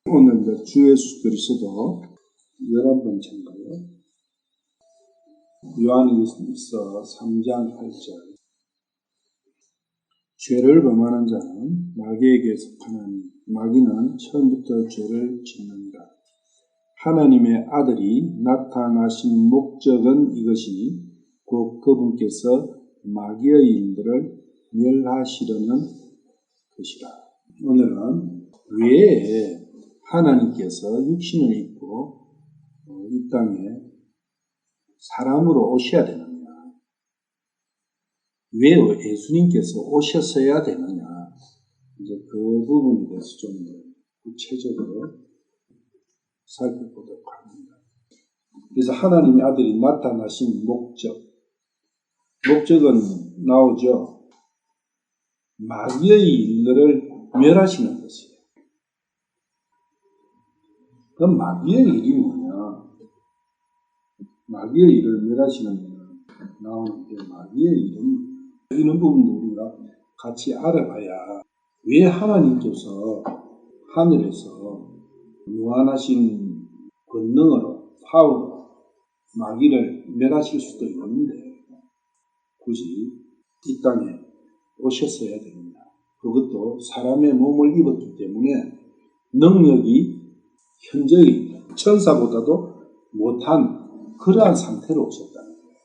오늘 이제 주 예수 그리스도 11번째인가요? 요한일서 3장 8절. 죄를 범하는 자는 마귀에게 속하나니 마귀는 처음부터 죄를 짓느니라. 하나님의 아들이 나타나신 목적은 이것이니 곧 그분께서 마귀의 일들을 멸하시려는 것이라. 오늘은 왜 하나님께서 육신을 입고 이 땅에 사람으로 오셔야 되느냐, 왜 예수님께서 오셨어야 되느냐, 이제 그 부분에 대해서 좀 구체적으로 살펴보도록 합니다. 그래서 하나님의 아들이 나타나신 목적은 나오죠. 마귀의 일들을 멸하시는 것이에요. 그럼 마귀의 일이 뭐냐? 마귀의 일을 멸하시는 일은 나오는데, 마귀의 일은 이런 부분도 우리가 같이 알아봐야, 왜 하나님께서 하늘에서 무한하신 권능으로, 파워로 마귀를 멸하실 수도 있는데 굳이 이 땅에 오셨어야 됩니다. 그것도 사람의 몸을 입었기 때문에 능력이 현저히 천사보다도 못한 그러한 상태로 오셨다는 거예요.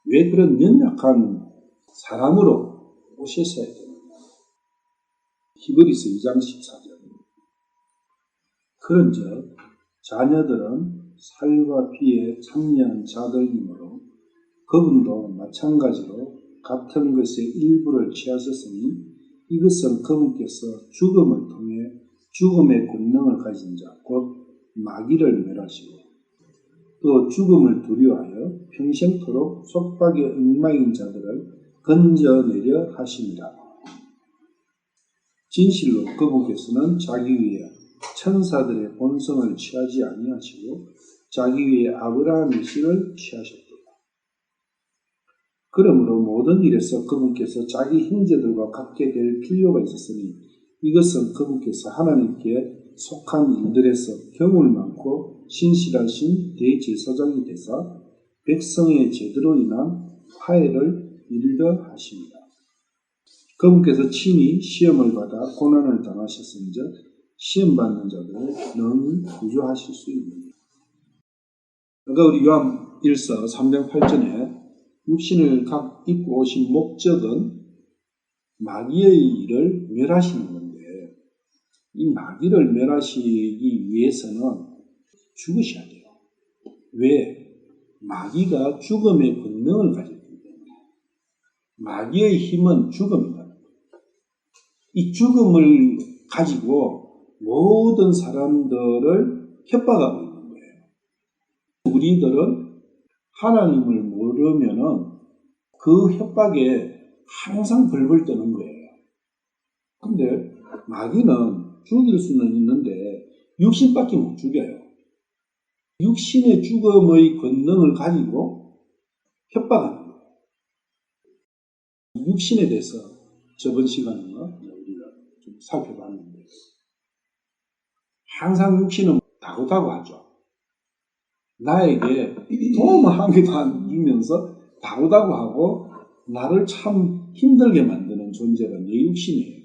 왜 그런 연약한 사람으로 오셨어야 되느냐? 히브리서 2장 14절. 그런즉 자녀들은 살과 피에 참여한 자들이므로 그분도 마찬가지로 같은 것의 일부를 취하셨으니 이것은 그분께서 죽음을 통해 죽음의 권능을 가진 자, 곧 마귀를 멸하시고 또 죽음을 두려워하여 평생토록 속박에 얽매인 자들을 건져내려 하심이라. 진실로 그분께서는 자기 위에 천사들의 본성을 취하지 아니하시고 자기 위에 아브라함의 씨를 취하셨도다. 그러므로 모든 일에서 그분께서 자기 형제들과 같게 될 필요가 있었으니 이것은 그분께서 하나님께 속한 일들에서 경을 많고 신실하신 대제사장이 되사 백성의 죄대로 인한 화해를 이루려 하십니다. 그분께서 친히 시험을 받아 고난을 당하셨은즉 시험받는 자들을 능히 구조하실 수 있느니라. 그러니까 우리 요한일서 3장 8절에 육신을 입고 오신 목적은 마귀의 일을 멸하시는 건데, 이 마귀를 멸하시기 위해서는 죽으셔야 돼요. 왜? 마귀가 죽음의 권능을 가졌기 때문에. 마귀의 힘은 죽음이다. 이 죽음을 가지고 모든 사람들을 협박하고 있는 거예요. 우리들은 하나님을 모르면은 그 협박에 항상 벌벌 떠는 거예요. 근데 마귀는 죽일 수는 있는데 육신밖에 못 죽여요. 육신의 죽음의 권능을 가지고 협박하는 거예요. 육신에 대해서 저번 시간에 우리가 좀 살펴봤는데, 항상 육신은 다고다고 하죠. 나에게 도움을 한 개도 안 주면서 다고다고 하고 나를 참 힘들게 만드는 존재가 내 육신이에요.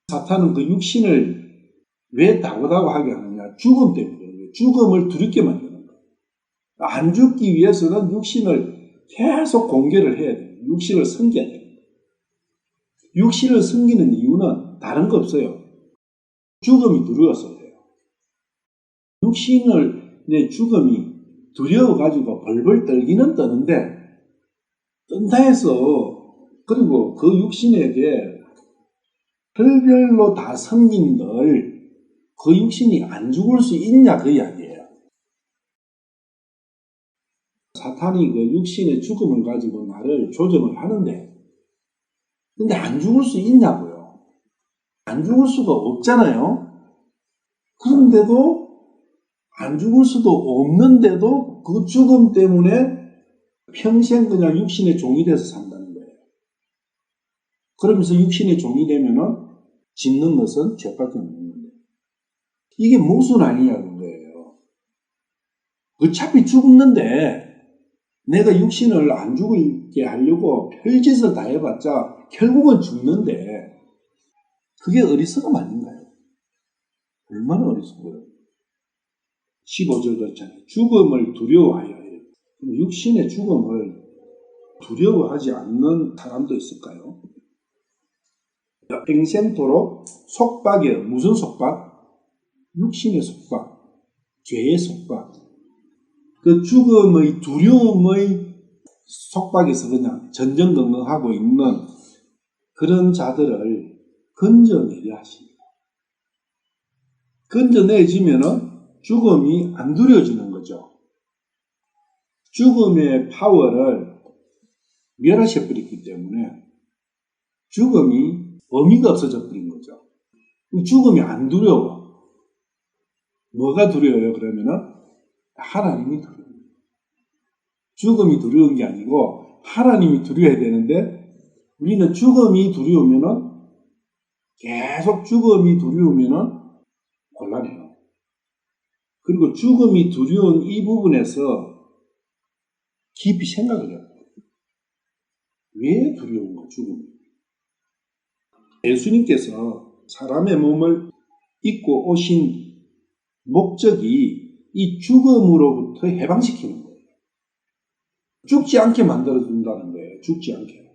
사탄은 그 육신을 왜 다고다고 하게 하느냐? 죽음 때문에. 죽음을 두렵게 만드는 거예요. 안 죽기 위해서는 육신을 계속 공개를 해야 돼요. 육신을 섬겨야 돼요. 육신을 섬기는 이유는 다른 거 없어요. 죽음이 두려워서 그래요. 내 죽음이 두려워가지고 벌벌 떨기는 떠는데, 뜬다 해서 그리고 그 육신에게 별별로 다 섬긴들 그 육신이 안 죽을 수 있냐, 그 이야기예요. 사탄이 그 육신의 죽음을 가지고 나를 조정을 하는데, 근데 안 죽을 수 있냐고요. 안 죽을 수가 없잖아요. 그런데도 안 죽을 수도 없는데도 그 죽음 때문에 평생 그냥 육신의 종이 돼서 산다는 거예요. 그러면서 육신의 종이 되면은 짓는 것은 죄밖에 없는 건데. 이게 모순 아니냐는 거예요. 어차피 죽는데 내가 육신을 안 죽게 하려고 별짓을 다 해봤자 결국은 죽는데 그게 어리석음 아닌가요? 얼마나 어리석어요. 15절 그렇잖아요. 죽음을 두려워하여 해요. 육신의 죽음을 두려워하지 않는 사람도 있을까요? 평생토록 속박이에요. 무슨 속박? 육신의 속박, 죄의 속박. 그 죽음의 두려움의 속박에서 그냥 전전긍긍하고 있는 그런 자들을 건져내려 하십니다. 건져내지면은 죽음이 안 두려워지는 거죠. 죽음의 파워를 멸하셔버렸기 때문에 죽음이 의미가 없어져 버린 거죠. 죽음이 안 두려워. 뭐가 두려워요? 그러면은 하나님이 두려워요. 죽음이 두려운 게 아니고 하나님이 두려워야 되는데 우리는 죽음이 두려우면은 계속 죽음이 두려우면은 곤란해요. 그리고 죽음이 두려운 이 부분에서 깊이 생각을 해요. 왜 두려운가, 죽음이? 예수님께서 사람의 몸을 입고 오신 목적이 이 죽음으로부터 해방시키는 거예요. 죽지 않게 만들어준다는 거예요. 죽지 않게.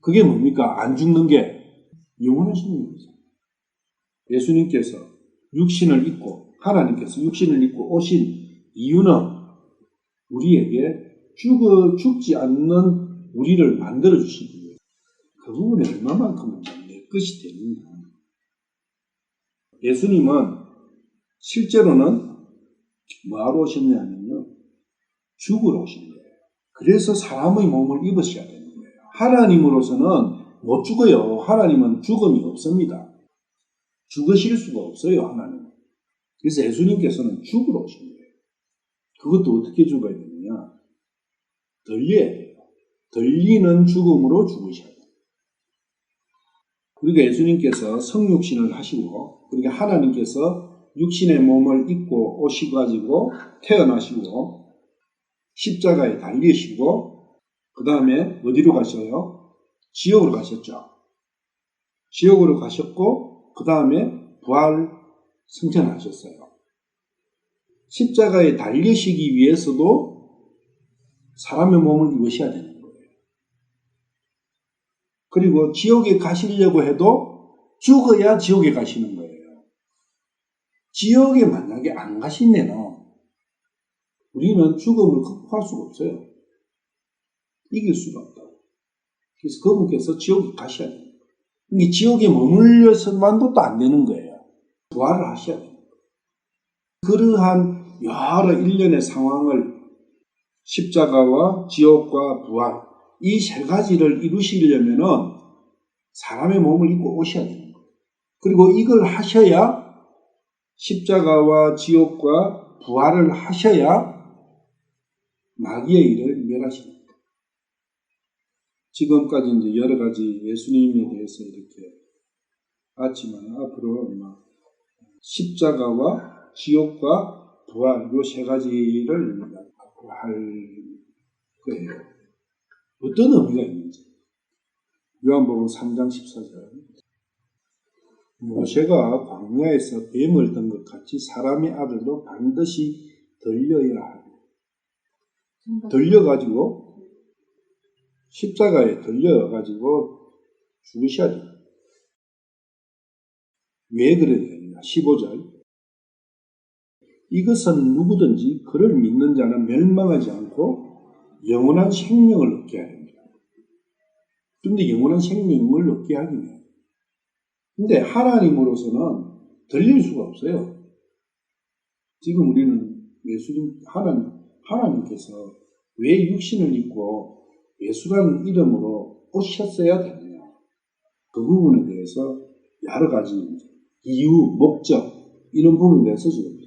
그게 뭡니까? 안 죽는 게 영원한 생명이죠. 예수님께서 육신을 입고 하나님께서 육신을 입고 오신 이유는 우리에게 죽지 않는 우리를 만들어주시기 위해 그 부분에 얼마만큼은 내 것이 되느냐. 예수님은 실제로는 뭐하러 오셨냐면요. 죽으러 오신 거예요. 그래서 사람의 몸을 입으셔야 되는 거예요. 하나님으로서는 못 죽어요. 하나님은 죽음이 없습니다. 죽으실 수가 없어요. 하나님은. 그래서 예수님께서는 죽으러 오신 거예요. 그것도 어떻게 죽어야 되느냐. 덜려야 돼요. 덜리는 죽음으로 죽으셔야 돼요. 그러니까 예수님께서 성육신을 하시고 그러니까 하나님께서 육신의 몸을 입고 오셔가지고 태어나시고 십자가에 달리시고 그 다음에 어디로 가셔요? 지옥으로 가셨죠. 지옥으로 가셨고 그 다음에 부활 승천하셨어요. 십자가에 달리시기 위해서도 사람의 몸을 입으셔야 되는 거예요. 그리고 지옥에 가시려고 해도 죽어야 지옥에 가시는 거예요. 지옥에 만약에 안 가시면은 우리는 죽음을 극복할 수가 없어요. 이길 수가 없다고. 그래서 그분께서 지옥에 가셔야 돼요. 이게 지옥에 머물려서만도 또 안 되는 거예요. 부활을 하셔야 돼요. 그러한 여러 일련의 상황을 십자가와 지옥과 부활 이 세 가지를 이루시려면은 사람의 몸을 입고 오셔야 되는 거예요. 그리고 이걸 하셔야 십자가와 지옥과 부활을 하셔야 마귀의 일을 멸하시는 거예요. 지금까지 이제 여러 가지 예수님에 대해서 이렇게 봤지만 앞으로 십자가와 지옥과 부활 이 세 가지를 할 거예요. 어떤 의미가 있는지. 요한복음 3장 14절. 모세가 광야에서 뱀을 든 것 같이 사람의 아들도 반드시 들려야 하고 들려가지고 십자가에 들려가지고 죽으셔야 돼요. 왜 그래야 되느냐. 15절. 이것은 누구든지 그를 믿는 자는 멸망하지 않고 영원한 생명을 얻게 합니다. 그런데 영원한 생명을 얻게 하기 위해. 근데 하나님으로서는 들릴 수가 없어요. 지금 우리는 예수님, 하나님께서 왜 육신을 입고 예수라는 이름으로 오셨어야 되느냐. 그 부분에 대해서 여러 가지 이유, 목적, 이런 부분에 대해서 지금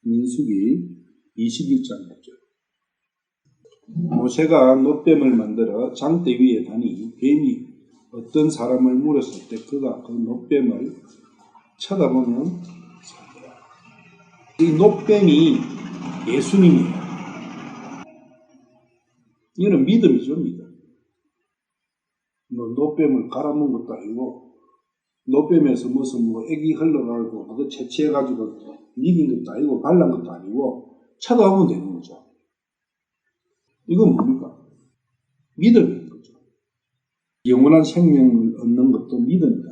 민수기 21장 6절. 모세가 놋뱀을 만들어 장대 위에 다니 뱀이 어떤 사람을 물었을 때 그가 그 노뱀을 쳐다보면 살더라. 이 노뱀이 예수님이에요. 이거는 믿음이죠, 믿음. 뭐 노뱀을 갈아먹은 것도 아니고 노뱀에서 무슨 액이 흘러가고 그거 채취해가지고 이긴 것도 아니고 발란 것도 아니고 쳐다보면 되는 거죠. 이건 뭡니까? 믿음인 거죠. 영원한 생명을 얻는 것도 믿음이다.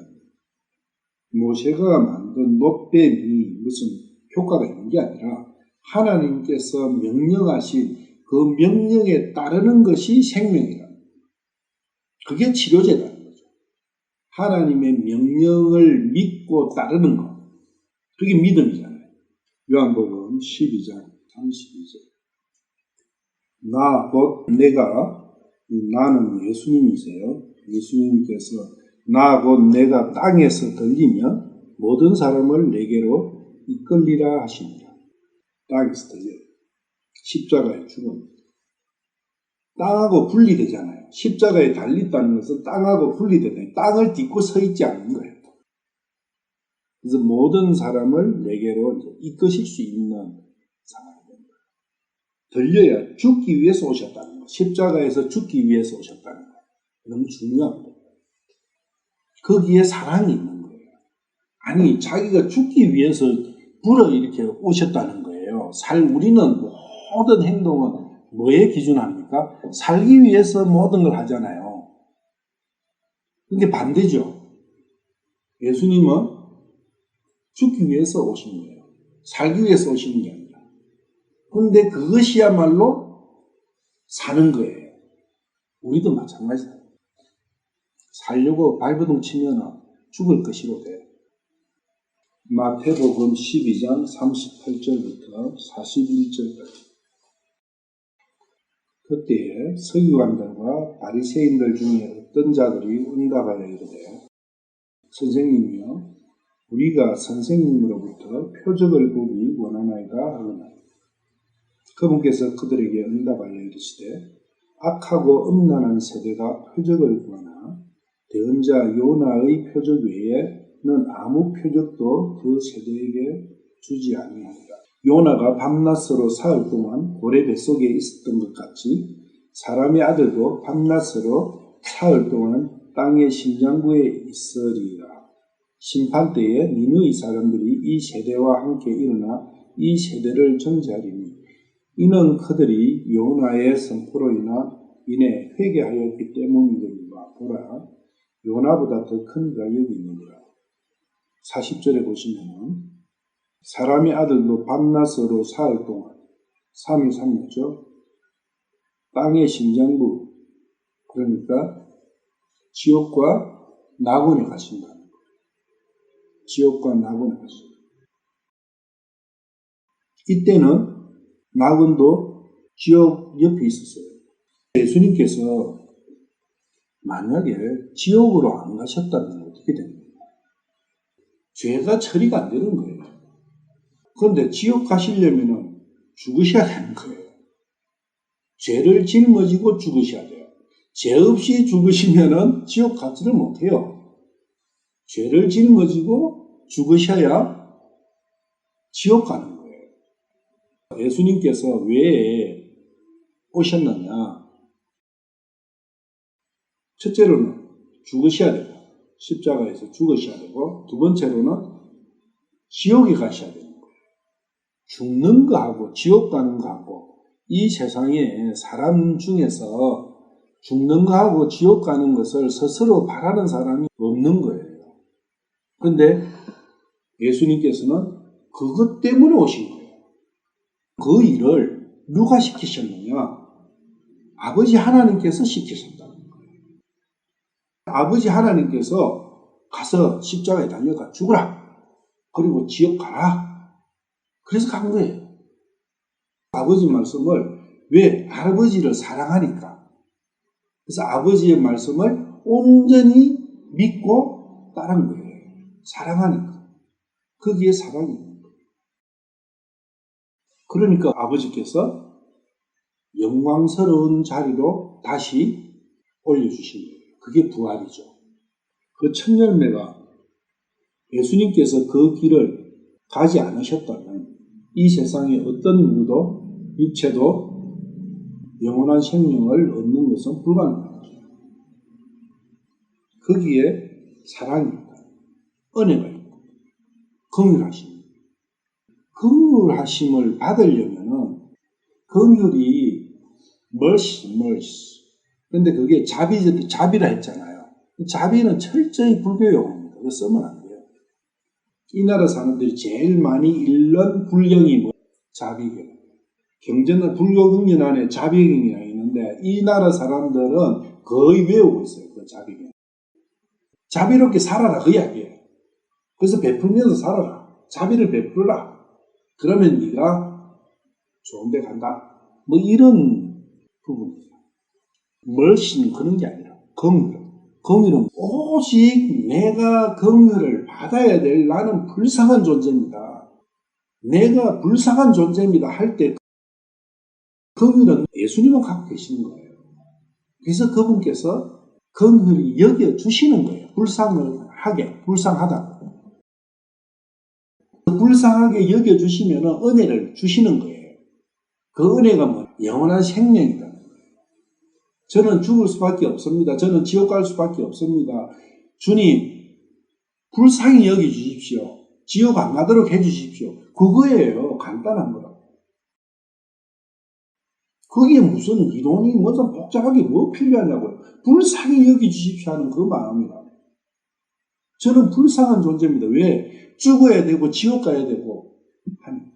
모세가 만든 노뱀이 무슨 효과가 있는 게 아니라 하나님께서 명령하신 그 명령에 따르는 것이 생명이다. 그게 치료제라는 거죠. 하나님의 명령을 믿고 따르는 것. 그게 믿음이잖아요. 요한복음 12장 32절. 나 곧 내가, 나는 예수님이세요. 예수님께서 나 곧 내가 땅에서 들리면 모든 사람을 내게로 이끌리라 하십니다. 땅에서 들려요. 십자가의 죽음. 땅하고 분리되잖아요. 십자가에 달렸다는 것은 땅하고 분리되잖아요. 땅을 딛고 서 있지 않는 거예요. 그래서 모든 사람을 내게로 이끄실 수 있는 상황이 됩니다. 들려야 죽기 위해서 오셨다는 거. 십자가에서 죽기 위해서 오셨다는 거. 너무 중요한 거예요. 거기에 사랑이 있는 거예요. 아니, 자기가 죽기 위해서 불어 이렇게 오셨다는 거예요. 우리는 모든 행동은 뭐에 기준합니까? 살기 위해서 모든 걸 하잖아요. 그게 반대죠. 예수님은 죽기 위해서 오신 거예요. 살기 위해서 오시는 게 아니라. 그런데 그것이야말로 사는 거예요. 우리도 마찬가지다. 살려고 발버둥 치면 죽을 것이로 돼요. 마태복음 12장 38절부터 41절까지. 그때에 서기관들과 바리새인들 중에 어떤 자들이 응답하여 이르되 선생님이여 우리가 선생님으로부터 표적을 보기 원하나이다 하거나 그분께서 그들에게 응답하여 이르시되 악하고 음란한 세대가 표적을 구하나 대언자 요나의 표적 외에는 아무 표적도 그 세대에게 주지 아니하리라. 요나가 밤낮으로 사흘 동안 고래 뱃속에 있었던 것 같이 사람의 아들도 밤낮으로 사흘 동안 땅의 심장부에 있으리라. 심판 때에 니느웨 사람들이 이 세대와 함께 일어나 이 세대를 정죄하리니 이는 그들이 요나의 선포로 인해 회개하였기 때문이거니와 보라 요나보다 더 큰 이가 여기 있느니라. 40절에 보시면은 사람의 아들도 밤낮으로 사흘 동안 3일 3일죠. 땅의 심장부 그러니까 지옥과 낙원에 가신다는 거예요. 지옥과 낙원에 가신다. 이때는 낙원도 지옥 옆에 있었어요. 예수님께서 만약에 지옥으로 안 가셨다면 어떻게 됩니까? 죄가 처리가 안 되는 거예요. 그런데 지옥 가시려면 죽으셔야 되는 거예요. 죄를 짊어지고 죽으셔야 돼요. 죄 없이 죽으시면은 지옥 가지를 못해요. 죄를 짊어지고 죽으셔야 지옥 가는 거예요. 예수님께서 왜 오셨느냐? 첫째로는 죽으셔야 되고 십자가에서 죽으셔야 되고 두 번째로는 지옥에 가셔야 되는 거예요. 죽는 거하고 지옥 가는 거하고 이 세상에 사람 중에서 죽는 거하고 지옥 가는 것을 스스로 바라는 사람이 없는 거예요. 그런데 예수님께서는 그것 때문에 오신 거예요. 그 일을 누가 시키셨느냐? 아버지 하나님께서 시키셨다는 거예요. 아버지 하나님께서 가서 십자가에 달려가 죽으라. 그리고 지옥 가라. 그래서 간 거예요. 아버지 말씀을 왜? 아버지를 사랑하니까. 그래서 아버지의 말씀을 온전히 믿고 따른 거예요. 사랑하니까. 거기에 사랑이 있는 거예요. 그러니까 아버지께서 영광스러운 자리로 다시 올려주신 거예요. 그게 부활이죠. 그 첫 열매가 예수님께서 그 길을 가지 않으셨다면 이 세상에 어떤 누구도 육체도 영원한 생명을 얻는 것은 불가능합니다. 거기에 사랑이 있고 은혜가 있고 긍휼하심. 긍휼하심을 받으려면은 긍휼이 mercy. 근데 그게 자비라 했잖아요. 자비는 철저히 불교 용어입니다. 그거 쓰면 안 돼요. 이 나라 사람들이 제일 많이 읽는 불경이 자비경. 경전은 불교 경전 안에 자비경이라고 있는데 이 나라 사람들은 거의 외우고 있어요. 그 자비경. 자비롭게 살아라 그 이야기예요. 그래서 베풀면서 살아라. 자비를 베풀라. 그러면 네가 좋은 데 간다. 뭐 이런 부분입니다. 멀씨는 그런 게 아니라 긍휼은 오직 내가 긍휼을 받아야 될 나는 불쌍한 존재입니다. 내가 불쌍한 존재입니다 할 때 긍휼은 예수님은 갖고 계시는 거예요. 그래서 그분께서 긍휼히 여겨주시는 거예요. 불쌍하다. 불쌍하게 여겨주시면 은혜를 주시는 거예요. 그 은혜가 뭐 영원한 생명이다. 저는 죽을 수밖에 없습니다. 저는 지옥 갈 수밖에 없습니다. 주님, 불쌍히 여겨주십시오. 지옥 안 가도록 해주십시오. 그거예요. 간단한 거라고. 거기에 무슨 이론이 무슨 복잡하게 뭐 필요하냐고요. 불쌍히 여겨주십시오 하는 그 마음이라. 저는 불쌍한 존재입니다. 왜? 죽어야 되고 지옥 가야 되고 하니까.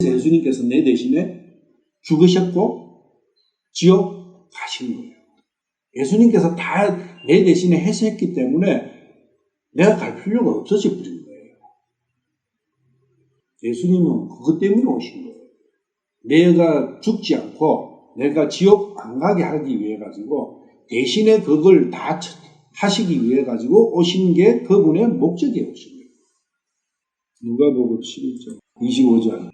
예수님께서 내 대신에 죽으셨고 지옥 가신 거예요. 예수님께서 다 내 대신에 해서했기 때문에 내가 갈 필요가 없어져 버린 거예요. 예수님은 그것 때문에 오신 거예요. 내가 죽지 않고 내가 지옥 안 가게 하기 위해 가지고 대신에 그걸 다 하시기 위해 가지고 오신 게 그분의 목적이에요. 오신 거예요. 누가복음 11장 25절.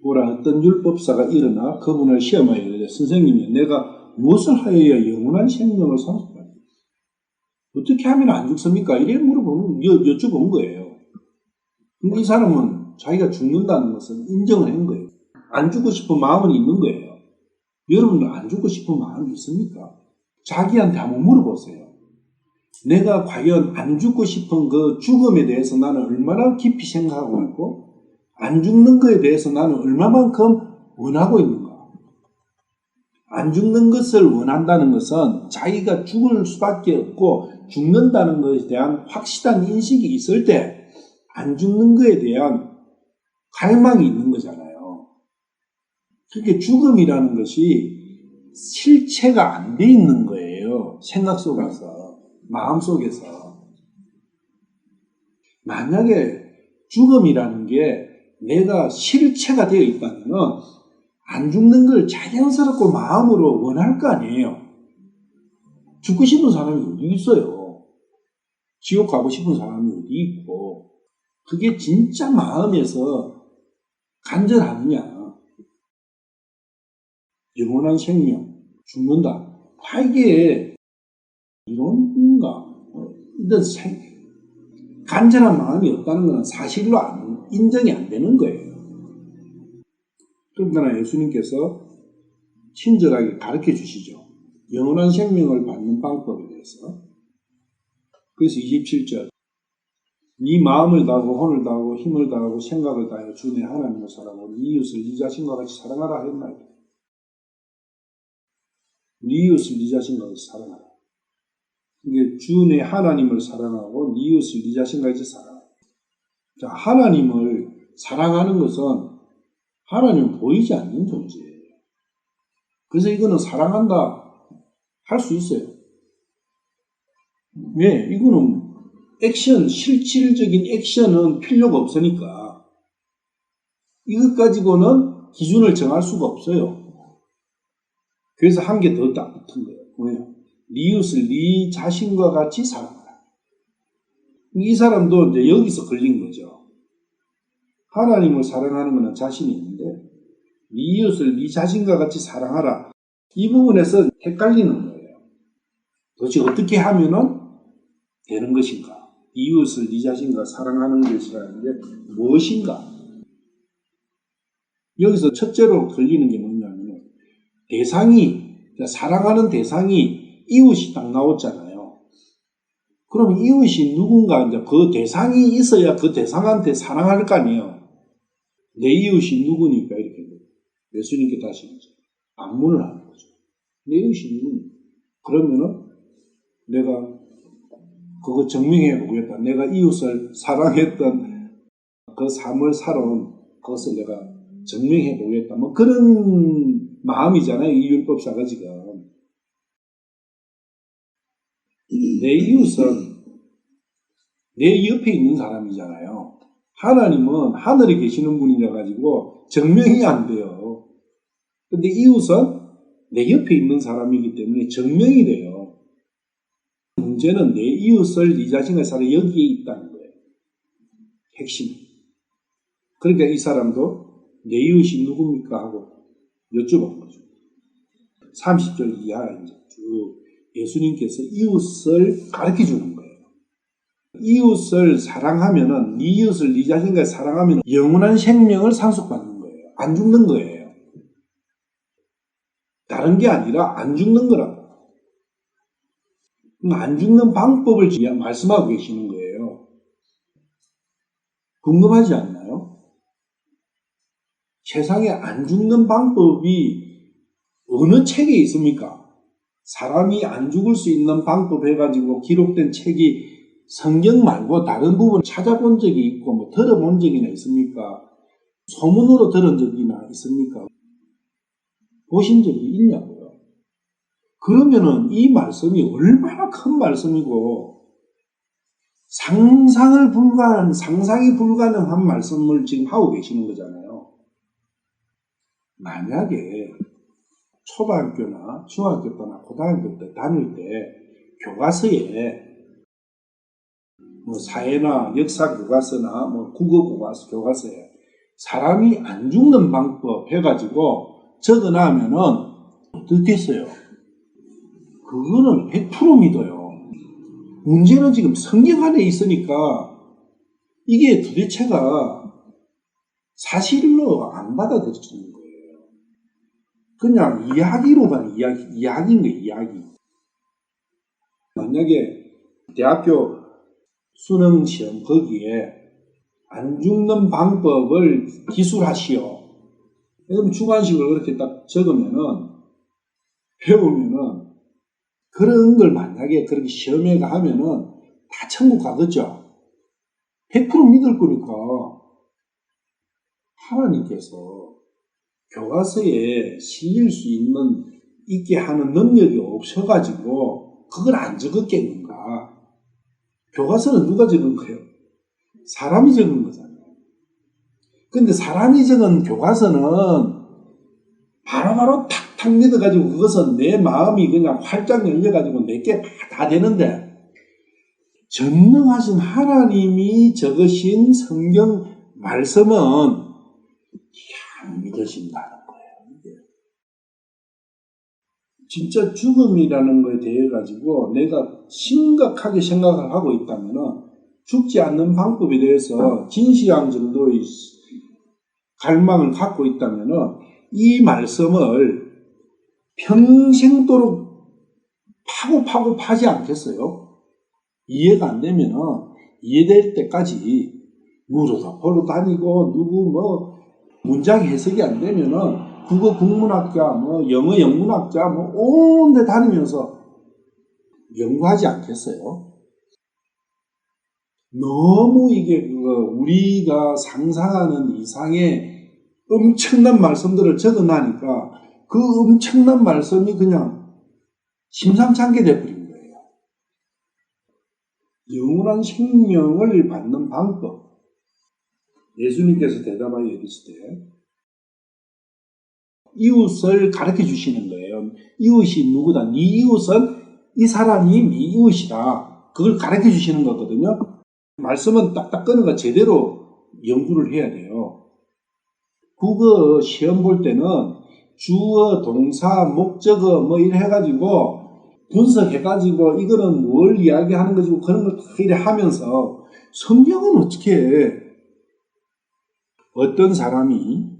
보라, 어떤 율법사가 일어나 그분을 시험하여 이르되 선생님이 내가 무엇을 하여야 영원한 생명을 상속하리? 어떻게 하면 안 죽습니까? 이래 여쭤본 거예요. 근데 이 사람은 자기가 죽는다는 것은 인정을 한 거예요. 안 죽고 싶은 마음은 있는 거예요. 여러분은 안 죽고 싶은 마음이 있습니까? 자기한테 한번 물어보세요. 내가 과연 안 죽고 싶은 그 죽음에 대해서 나는 얼마나 깊이 생각하고 있고 안 죽는 것에 대해서 나는 얼마만큼 원하고 있는가? 안 죽는 것을 원한다는 것은 자기가 죽을 수밖에 없고 죽는다는 것에 대한 확실한 인식이 있을 때 안 죽는 것에 대한 갈망이 있는 거잖아요. 그렇게 죽음이라는 것이 실체가 안 돼 있는 거예요. 생각 속에서, 마음 속에서. 만약에 죽음이라는 게 내가 실체가 되어 있다면 안 죽는 걸 자연스럽고 마음으로 원할 거 아니에요. 죽고 싶은 사람이 어디 있어요? 지옥 가고 싶은 사람이 어디 있고. 그게 진짜 마음에서 간절하느냐. 영원한 생명, 죽는다. 다 이게 이론인가? 간절한 마음이 없다는 것은 사실로 인정이 안 되는 거예요. 그러나 예수님께서 친절하게 가르쳐 주시죠. 영원한 생명을 받는 방법에 대해서. 그래서 27절. 네 마음을 다하고 혼을 다하고 힘을 다하고 생각을 다하여 주 내 하나님을 사랑하고 네 이웃을 네 자신과 같이 사랑하라 했나이다. 네 이웃을 네 자신과 같이 사랑하라. 이게 주 내 하나님을 사랑하고 네 이웃을 네 자신과 같이 사랑하라. 자, 하나님을 사랑하는 것은 하나님은 보이지 않는 존재예요. 그래서 이거는 사랑한다 할 수 있어요. 왜? 이거는 액션, 실질적인 액션은 필요가 없으니까 이것 가지고는 기준을 정할 수가 없어요. 그래서 한 개 더 딱 붙은 거예요. 뭐예요? 네 이웃을 네 자신과 같이 사랑하라. 이 사람도 이제 여기서 걸린 거죠. 하나님을 사랑하는 것은 자신이 있는데 네 이웃을 네 자신과 같이 사랑하라. 이 부분에서 헷갈리는 거예요. 도대체 어떻게 하면은 되는 것인가? 이웃을 네 자신과 사랑하는 것이라는 게 무엇인가? 여기서 첫째로 걸리는 게 뭐냐면 대상이, 사랑하는 대상이 이웃이 딱 나왔잖아요. 그럼 이웃이 누군가, 이제 그 대상이 있어야 그 대상한테 사랑할 거 아니에요. 내 이웃이 누구니까 이렇게 예수님께 다시 안문을 하는 거죠. 내 이웃이 누구니까. 그러면은 내가 그거 증명해 보겠다. 내가 이웃을 사랑했던 그 삶을 살아온 그것을 내가 증명해 보겠다. 뭐 그런 마음이잖아요. 이 율법사가 지금. 내 이웃은 내 옆에 있는 사람이잖아요. 하나님은 하늘에 계시는 분이라 가지고 증명이 안 돼요. 근데 이웃은 내 옆에 있는 사람이기 때문에 증명이 돼요. 문제는 내 이웃을 네 자신의 사람 여기에 있다는 거예요. 핵심. 그러니까 이 사람도 내 이웃이 누굽니까 하고 여쭤본 거죠. 30절 이하 이제 쭉 예수님께서 이웃을 가르쳐 주는 거예요. 이웃을 사랑하면은, 네 이웃을 네 자신과 사랑하면 영원한 생명을 상속받는 거예요. 안 죽는 거예요. 다른 게 아니라 안 죽는 거라고. 안 죽는 방법을 말씀하고 계시는 거예요. 궁금하지 않나요? 세상에 안 죽는 방법이 어느 책에 있습니까? 사람이 안 죽을 수 있는 방법 해가지고 기록된 책이 성경 말고 다른 부분 찾아본 적이 있고 뭐 들어본 적이나 있습니까? 소문으로 들은 적이나 있습니까? 보신 적이 있냐고요? 그러면은 이 말씀이 얼마나 큰 말씀이고 상상이 불가능한 말씀을 지금 하고 계시는 거잖아요. 만약에 초등학교나 중학교 때나 고등학교 때 다닐 때 교과서에 뭐 사회나 역사 교과서나 뭐 국어 교과서에 사람이 안 죽는 방법 해가지고 적어놔면은 어떻겠어요? 그거는 100% 믿어요. 문제는 지금 성경 안에 있으니까 이게 도대체가 사실로 안 받아들여지는 거예요. 그냥 이야기로 가는 이야기인 거예요, 이야기. 만약에 대학교 수능 시험 거기에 안 죽는 방법을 기술하시오. 그럼 주관식을 그렇게 딱 적으면은, 배우면은, 그런 걸 만약에 그렇게 시험에 하면은 다 천국 가겠죠? 100% 믿을 거니까. 하나님께서 교과서에 실릴 수 있게 하는 능력이 없어가지고 그걸 안 적었겠는가? 교과서는 누가 적은 거예요? 사람이 적은 거잖아요. 근데 사람이 적은 교과서는 바로바로 탁탁 믿어가지고 그것은 내 마음이 그냥 활짝 열려가지고 내게 다 되는데 전능하신 하나님이 적으신 성경 말씀은 안 믿어진다는 거예요. 진짜 죽음이라는 거에 대해 가지고 내가 심각하게 생각을 하고 있다면은 죽지 않는 방법에 대해서 진시황 정도의 갈망을 갖고 있다면은 이 말씀을 평생도록 파고 파지 않겠어요? 이해가 안 되면은 이해될 때까지 물어서 보러 다니고 누구 문장 해석이 안 되면은 국어 국문학자, 영어 영문학자, 온 데 다니면서 연구하지 않겠어요? 너무 이게 우리가 상상하는 이상의 엄청난 말씀들을 적어놔니까 그 엄청난 말씀이 그냥 심상치 않게 돼버린 거예요. 영원한 생명을 받는 방법. 예수님께서 대답하여 이르시되 이웃을 가르쳐 주시는 거예요. 이웃이 누구다. 네 이웃은 이 사람이 네 이웃이다. 그걸 가르쳐 주시는 거거든요. 말씀은 딱딱 끄는 거 제대로 연구를 해야 돼요. 국어 시험 볼 때는 주어, 동사, 목적어 이래 해가지고 분석해가지고 이거는 뭘 이야기하는 거지 그런 걸 다 이래 하면서 성경은 어떻게 해? 어떤 사람이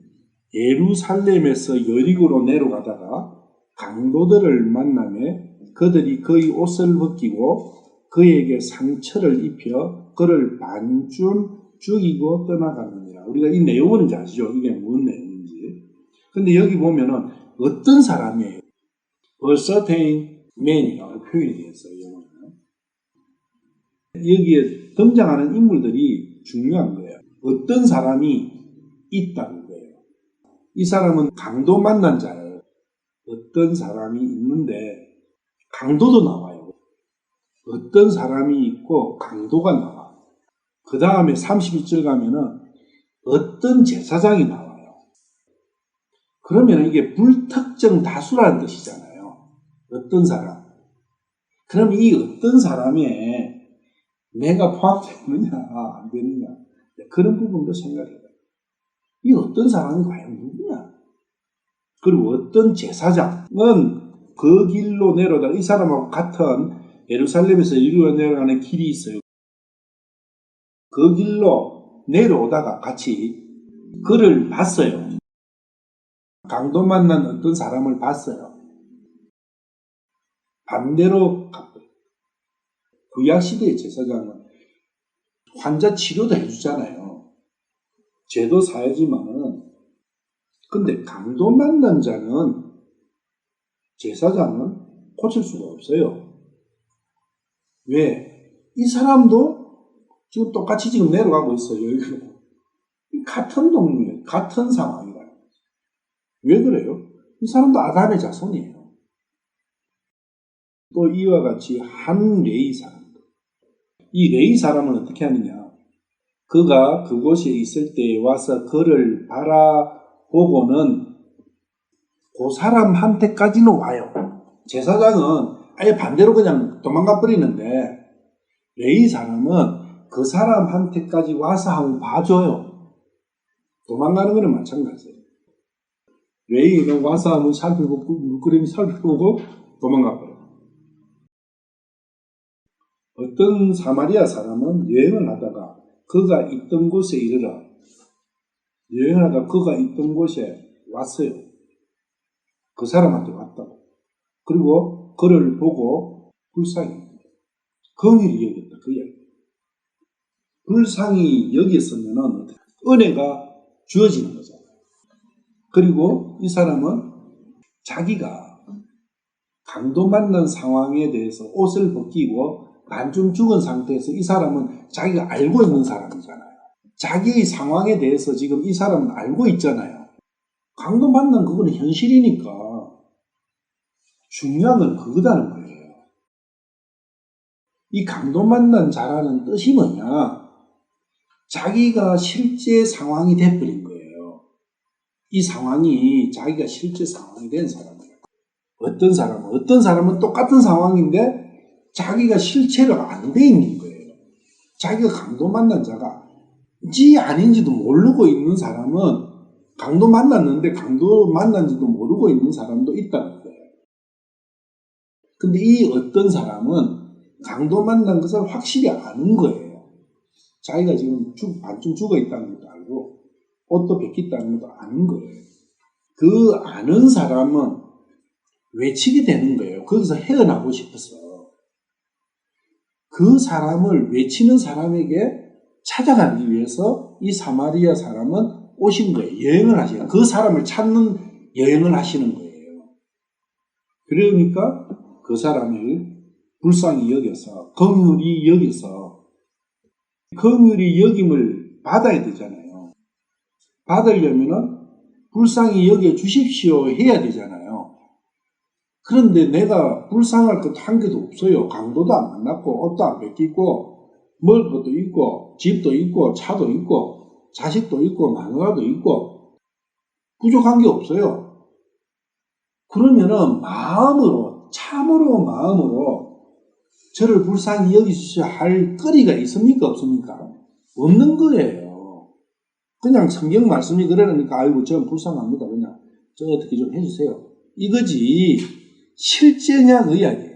예루살렘에서 여리고로 내려가다가 강도들을 만나며 그들이 그의 옷을 벗기고 그에게 상처를 입혀 그를 반쯤 죽이고 떠나가느니라. 우리가 이 내용은 이제 아시죠? 이게 무슨 내용인지. 근데 여기 보면은 어떤 사람이에요? A certain man이라고 표현이 되어 있어요. 영어는. 여기에 등장하는 인물들이 중요한 거예요. 어떤 사람이 있다는 거예요. 이 사람은 강도 만난 자예요. 어떤 사람이 있는데 강도도 나와요. 어떤 사람이 있고 강도가 나와. 그 다음에 32절 가면은 어떤 제사장이 나와요. 그러면 이게 불특정 다수라는 뜻이잖아요. 어떤 사람. 그럼 이 어떤 사람에 내가 포함되느냐 안 되느냐 그런 부분도 생각해봐요. 이 어떤 사람이 과연 누구냐. 그리고 어떤 제사장은 그 길로 내려다가 이 사람하고 같은 예루살렘에서 이리로 내려가는 길이 있어요. 그 길로 내려오다가 같이 그를 봤어요. 강도 만난 어떤 사람을 봤어요. 반대로 갔어요. 구약시대의 제사장은 환자 치료도 해주잖아요. 죄도 사야지만은 근데 강도 만난 자는 제사장은 고칠 수가 없어요. 왜? 이 사람도 지금 똑같이 지금 내려가고 있어요. 여기로. 같은 동료예요. 같은 상황이라는 거죠. 왜 그래요? 이 사람도 아담의 자손이에요. 또 이와 같이 한 레위 사람도. 이 레위 사람은 어떻게 하느냐? 그가 그곳에 있을 때 와서 그를 바라보고는 그 사람한테까지는 와요. 제사장은 아예 반대로 그냥 도망가 버리는데 레위 사람은 그 사람한테까지 와서 한번 봐줘요. 도망가는 거는 마찬가지예요. 레위는 와서 한번 살펴보고 물끄러미 살펴보고 도망가 버려요. 어떤 사마리아 사람은 여행을 하다가 그가 있던 곳에 이르러 여행을 하다가 그가 있던 곳에 왔어요. 그 사람한테 왔다고. 그리고 그를 보고 불쌍히 긍휼히 여겼다. 그 이야기. 불쌍히 여겼으면은 은혜가 주어지는 거잖아요. 그리고 이 사람은 자기가 강도 만난 상황에 대해서 옷을 벗기고 반쯤 죽은 상태에서 이 사람은 자기가 알고 있는 사람이잖아요. 자기의 상황에 대해서 지금 이 사람은 알고 있잖아요. 강도 만난 그거는 현실이니까 중요한 건 그거다는 거예요. 이 강도 만난 자라는 뜻이 뭐냐? 자기가 실제 상황이 돼버린 거예요. 이 상황이 자기가 실제 상황이 된 사람이에요. 어떤 사람은 똑같은 상황인데 자기가 실체로 안 돼 있는 거예요. 자기가 강도 만난 자가인지 아닌지도 모르고 있는 사람은 강도 만났는데 강도 만난지도 모르고 있는 사람도 있다는 거예요. 근데 이 어떤 사람은 강도 만난 것을 확실히 아는 거예요. 자기가 지금 반쯤 죽어 있다는 것도 알고 옷도 벗겼다는 것도 아는 거예요. 그 아는 사람은 외치게 되는 거예요. 거기서 헤어나고 싶어서. 그 사람을 외치는 사람에게 찾아가기 위해서 이 사마리아 사람은 오신 거예요. 여행을 하시는 그 사람을 찾는 여행을 하시는 거예요. 그러니까 그 사람을 불쌍히 여겨서 긍휼히 여겨서 긍휼히 여김을 받아야 되잖아요. 받으려면은 불쌍히 여겨 주십시오 해야 되잖아요. 그런데 내가 불쌍할 것도 한 개도 없어요. 강도도 안 만났고 옷도 안 벗기고 먹을 것도 있고 집도 있고 차도 있고 자식도 있고 마누라도 있고 부족한 게 없어요. 그러면은 참으로 마음으로 저를 불쌍히 여기주셔야 할 거리가 있습니까? 없습니까? 없는 거예요. 그냥 성경 말씀이 그러니까 아이고 저 불쌍합니다. 그냥 저 어떻게 좀 해주세요. 이거지 실제냐 그 이야기예요.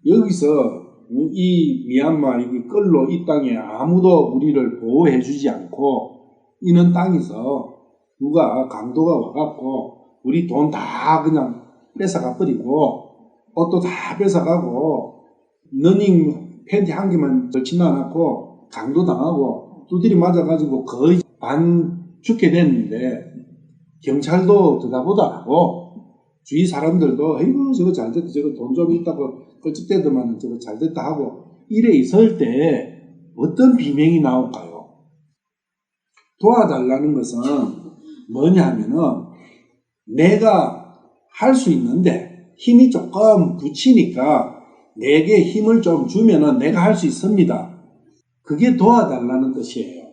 여기서 이 미얀마 이 끌로 이 땅에 아무도 우리를 보호해주지 않고 있는 땅에서 누가 강도가 와갖고 우리 돈 다 그냥 뺏어가 버리고 옷도 다 뺏어가고 러닝 팬티 한 개만 걸치지 않았고 강도 당하고 두드리 맞아가지고 거의 반 죽게 됐는데 경찰도 드다보다 하고 주위 사람들도 에이구 저거 잘됐다 저거 돈 좀 있다고 껄쩍대더만 저거 잘됐다 하고 이래 있을 때 어떤 비명이 나올까요? 도와달라는 것은 뭐냐 하면은 내가 할 수 있는데 힘이 조금 붙이니까 내게 힘을 좀 주면은 내가 할 수 있습니다. 그게 도와달라는 뜻이에요.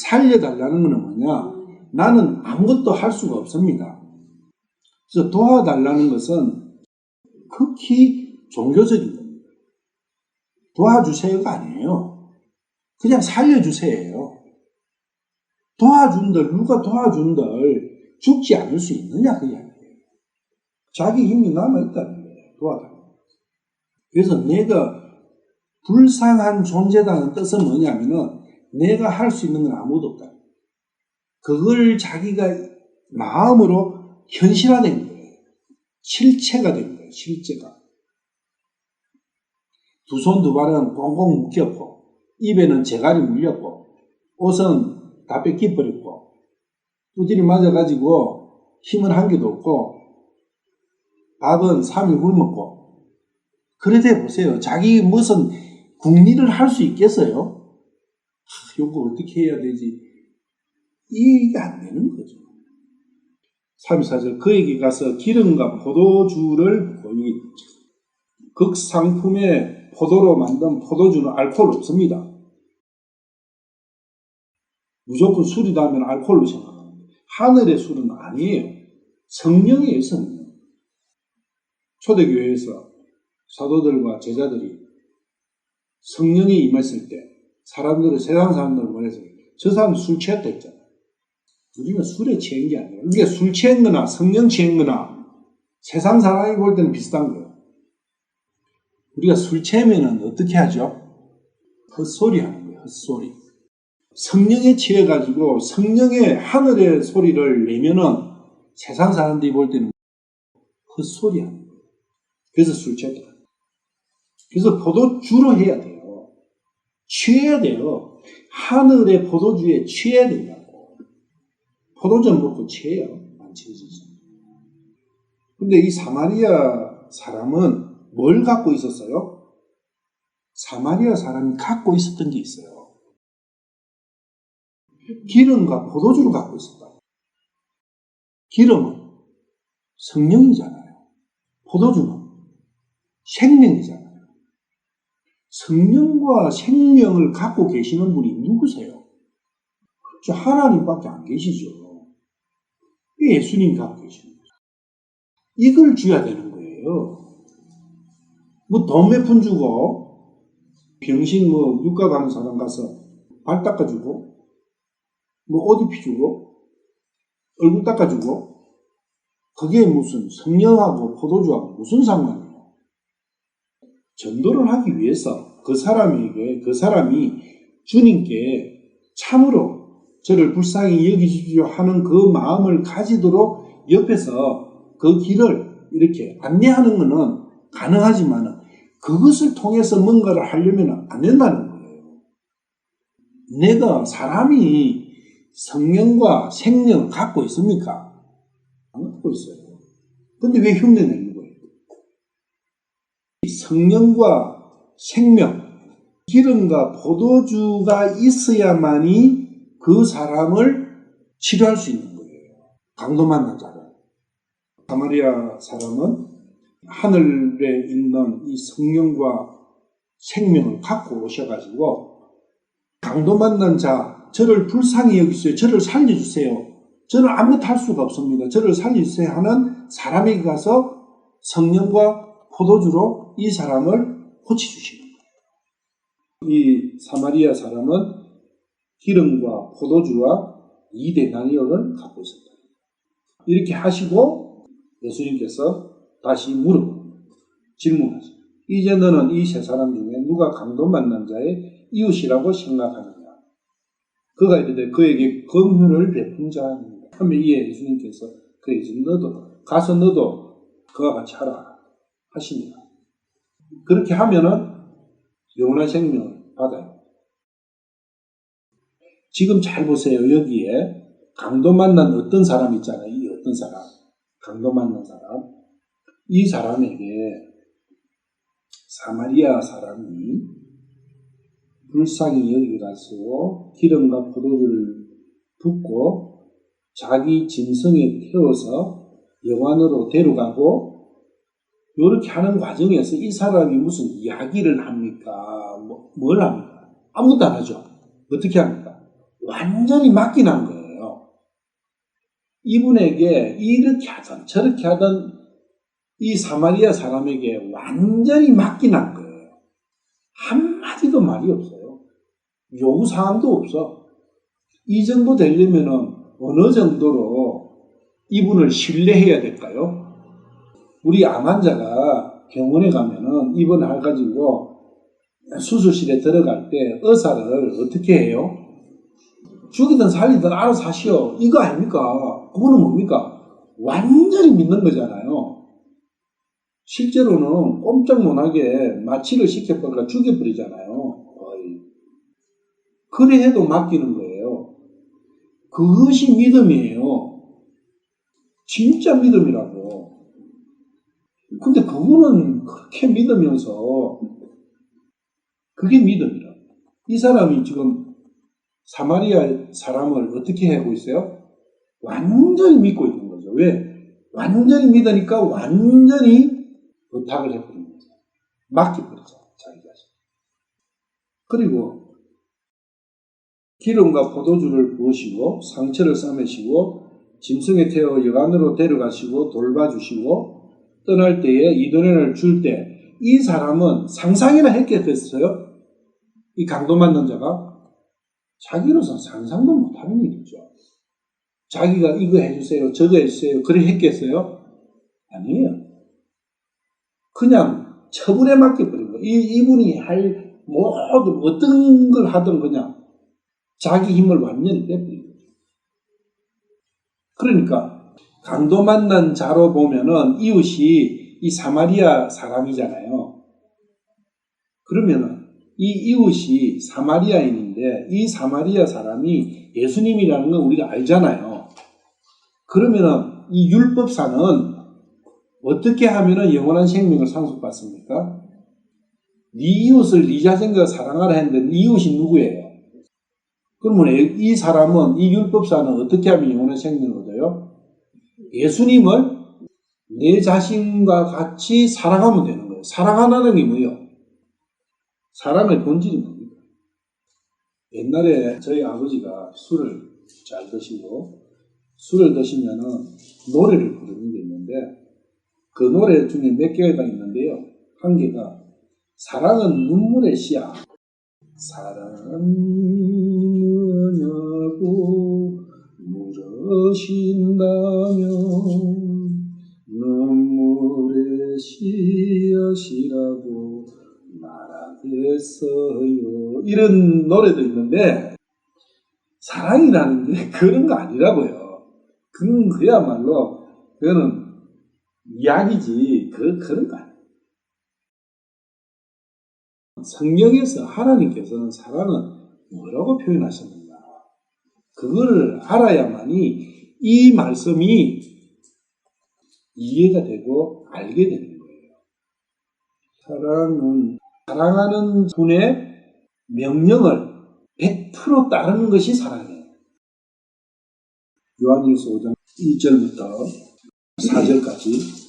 살려달라는 것은 뭐냐? 나는 아무것도 할 수가 없습니다. 그래서 도와달라는 것은 극히 종교적인 겁니다. 도와주세요가 아니에요. 그냥 살려주세요. 도와준들, 누가 도와준들 죽지 않을 수 있느냐 그 이야기예요. 자기 힘이 남아있다는 거예요. 도와달라. 그래서 내가 불쌍한 존재다는 뜻은 뭐냐면은 내가 할 수 있는 건 아무도 없다. 그걸 자기가 마음으로 현실화된 거예요. 실체가 된 거예요. 실제가. 두 손 두 발은 꽁꽁 묶였고 입에는 재갈이 물렸고 옷은 다 뺏겨버렸고 두드리 맞아가지고 힘은 한 개도 없고 밥은 3일 굶었고 그래대 보세요. 자기 무슨 국리를 할 수 있겠어요? 이거 어떻게 해야 되지? 이게 안 되는 거죠. 34절 그에게 가서 기름과 포도주를 보이니 극상품의 포도로 만든 포도주는 알코올 없습니다. 무조건 술이다 하면 알코올로 생각합니다. 하늘의 술은 아니에요. 성령이에요. 성령. 초대교회에서 사도들과 제자들이 성령이 임했을 때 사람들을 세상 사람들을 보내서 저 사람 술 취했다 했잖아요. 우리는 술에 취한 게 아니에요. 우리가 술 취한 거나 성령 취한 거나 세상 사람이 볼 때는 비슷한 거예요. 우리가 술 취하면 어떻게 하죠? 헛소리 하는 거예요. 헛소리. 성령에 취해가지고 성령의 하늘의 소리를 내면은 세상 사람들이 볼 때는 헛소리 하는 거예요. 그래서 술 취했다. 그래서 포도주로 해야 돼요. 취해야 돼요. 하늘의 포도주에 취해야 된다고. 포도전 먹고 취해요. 안 취해지죠. 근데 이 사마리아 사람은 뭘 갖고 있었어요? 사마리아 사람이 갖고 있었던 게 있어요. 기름과 포도주를 갖고 있었다. 기름은 성령이잖아요. 포도주는 생명이잖아요. 성령과 생명을 갖고 계시는 분이 누구세요? 저 하나님밖에 안 계시죠. 예수님 갖고 계시는 거죠. 이걸 줘야 되는 거예요. 뭐 돈 몇 푼 주고 병신 뭐 육가 가는 사람 가서 발 닦아주고 뭐 옷 입혀주고 얼굴 닦아주고 그게 무슨 성령하고 포도주하고 무슨 상관이에요? 전도를 하기 위해서 그 사람이 주님께 참으로 저를 불쌍히 여기십시오 하는 그 마음을 가지도록 옆에서 그 길을 이렇게 안내하는 것은 가능하지만 그것을 통해서 뭔가를 하려면 안 된다는 거예요. 내가 사람이 성령과 생명을 갖고 있습니까? 안 갖고 있어요. 근데 왜 흉내내는 거예요? 성령과 생명, 기름과 포도주가 있어야만이 그 사람을 치료할 수 있는 거예요. 강도 만난 자를. 사마리아 사람은 하늘에 있는 이 성령과 생명을 갖고 오셔가지고 강도 만난 자, 저를 불쌍히 여기세요. 저를 살려주세요. 저는 아무것도 할 수가 없습니다. 저를 살려주세요 하는 사람에게 가서 성령과 포도주로 이 사람을 고쳐주시는 거예요. 이 사마리아 사람은 기름과 포도주와 2데나리온을 갖고 있었다. 이렇게 하시고 예수님께서 다시 질문하세요. 이제 너는 이 세 사람 중에 누가 강도 만난 자의 이웃이라고 생각하느냐. 그가 이르되 그에게 긍휼을 베푼 자입니다. 하면 이에 예수님께서 그에게 너도 가서 너도 그와 같이 하라 하시니라. 그렇게 하면은 영원한 생명을 받아요. 지금 잘 보세요. 여기에 강도 만난 어떤 사람 있잖아요. 이 어떤 사람, 강도 만난 사람. 이 사람에게 사마리아 사람이 불쌍히 여기가서 기름과 포도주를 붓고 자기 짐승에 태워서 영안으로 데려가고 이렇게 하는 과정에서 이 사람이 무슨 이야기를 합니까? 뭘 합니까? 아무것도 안 하죠. 어떻게 합니까? 완전히 맡겨난 거예요. 이분에게 이렇게 하던 저렇게 하던 이 사마리아 사람에게 완전히 맡겨난 거예요. 한마디도 말이 없어요. 요구사항도 없어. 이 정도 되려면은 어느 정도로 이분을 신뢰해야 될까요? 우리 암 환자가 병원에 가면은 입원해가지고 수술실에 들어갈 때 의사를 어떻게 해요? 죽이든 살리든 알아서 하시오. 이거 아닙니까? 그거는 뭡니까? 완전히 믿는 거잖아요. 실제로는 꼼짝 못하게 마취를 시켜버리니까 죽여버리잖아요. 거의. 그래 해도 맡기는 거예요. 그것이 믿음이에요. 진짜 믿음이라고. 근데 그분은 그렇게 믿으면서 그게 믿음이라고. 이 사람이 지금 사마리아 사람을 어떻게 하고 있어요? 완전히 믿고 있는 거죠. 왜? 완전히 믿으니까 완전히 부탁을 해버린 거죠. 맡겨버리죠. 자기 자신. 그리고 기름과 포도주를 부으시고 상처를 싸매시고 짐승에 태워 여관으로 데려가시고 돌봐주시고 떠날 때에 이도련을 줄 때 이 사람은 상상이나 했겠어요? 이 강도 만난 자가? 자기로서 상상도 못하는 일이죠. 자기가 이거 해주세요, 저거 해주세요, 그래 했겠어요? 아니에요. 그냥 처분에 맡겨버린 거예요. 이분이 할 모든 어떤 걸 하든 그냥 자기 힘을 완전히 빼버린 거죠. 그러니까 강도 만난 자로 보면은 이웃이 이 사마리아 사람이잖아요. 그러면은 이 이웃이 사마리아인인데 이 사마리아 사람이 예수님이라는 건 우리가 알잖아요. 그러면은 이 율법사는 어떻게 하면은 영원한 생명을 상속받습니까? 네 이웃을 네 자신과 사랑하라 했는데 네 이웃이 누구예요? 그러면 이 사람은 이 율법사는 어떻게 하면 영원한 생명을 얻어요? 예수님을 내 자신과 같이 사랑하면 되는 거예요. 사랑하는 게 뭐예요? 사람의 본질이 뭡니까? 옛날에 저희 아버지가 술을 잘 드시고 술을 드시면은 노래를 부르는 게 있는데 그 노래 중에 몇 개가 있는데요. 한 개가 사랑은 눈물의 씨야. 사랑이 뭐냐고 물으신다면 눈물의 씨앗이라고 말하겠어요. 이런 노래도 있는데 사랑이라는 게 그런 거 아니라고요. 그야말로 그거는 이야기지 그런 거 아니에요. 성경에서 하나님께서는 사랑은 뭐라고 표현하셨는가? 그거를 알아야만이 이 말씀이 이해가 되고 알게 되는 거예요. 사랑은 사랑하는 분의 명령을 100% 따르는 것이 사랑이에요. 요한일서 5장 1절부터 4절까지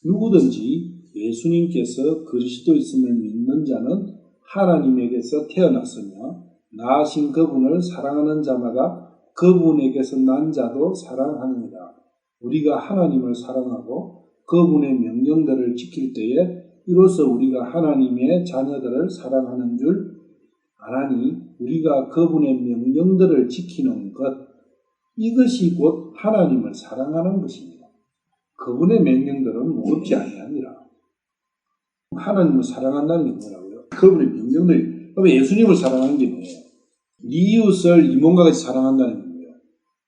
누구든지 예수님께서 그리스도있음을 믿는 자는 하나님에게서 태어났으며 낳으신 그분을 사랑하는 자마다 그분에게서 난 자도 사랑하느니라. 우리가 하나님을 사랑하고 그분의 명령들을 지킬 때에 이로써 우리가 하나님의 자녀들을 사랑하는 줄 아나니 우리가 그분의 명령들을 지키는 것 이것이 곧 하나님을 사랑하는 것입니다. 그분의 명령들은 무겁지 아니하니라. 하나님을 사랑한다는 게 뭐라고요? 그분의 명령들. 그러면 예수님을 사랑하는 게 뭐예요? 네 이웃을 이 몸과 같이 사랑한다는 게 뭐예요?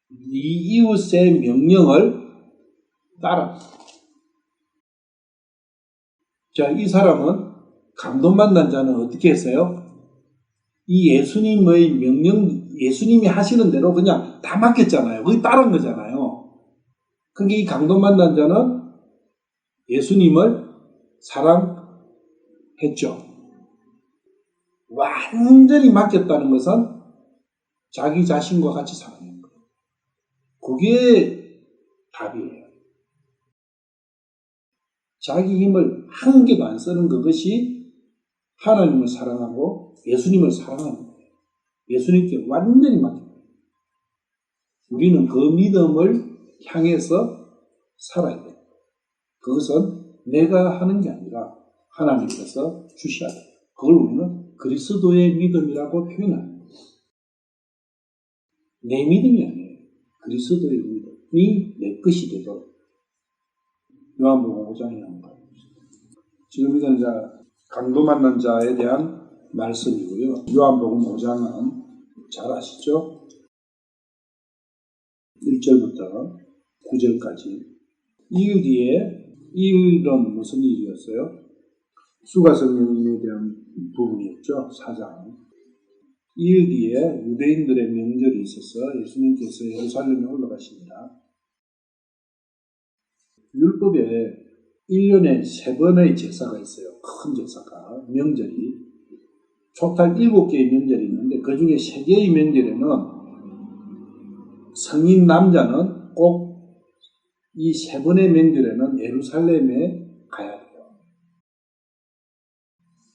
네 이웃의 명령을 따라. 자, 이 사람은 감동 만난 자는 어떻게 했어요? 이 예수님의 명령, 예수님이 하시는 대로 그냥 다 맡겼잖아요. 거의 따른 거잖아요. 그러니까 이 감동 만난 자는 예수님을 사랑했죠. 완전히 맡겼다는 것은 자기 자신과 같이 사랑하는 거예요. 그게 답이에요. 자기 힘을 한 개도 안 쓰는 그것이 하나님을 사랑하고 예수님을 사랑하는 거예요. 예수님께 완전히 맡깁니다. 우리는 그 믿음을 향해서 살아야 돼요. 그것은 내가 하는 게 아니라 하나님께서 주셔야 돼요. 그걸 우리는 그리스도의 믿음이라고 표현합니다. 내 믿음이 아니에요. 그리스도의 믿음이 내 것이 되도록. 요한복음 5장에 한번 가봅시다. 지금 이건 강도 만난 자에 대한 말씀이고요. 요한복음 5장은 잘 아시죠? 1절부터 9절까지. 이유 뒤에 이유는 무슨 일이었어요? 수가성령에 대한 부분이었죠. 4장. 이유 뒤에 유대인들의 명절이 있어서 예수님께서 예루살렘에 올라가십니다. 율법에 1년에 3번의 제사가 있어요. 큰 제사가, 명절이. 토탈 7개의 명절이 있는데 그 중에 3개의 명절에는 성인 남자는 꼭 이 3번의 명절에는 예루살렘에 가야 돼요.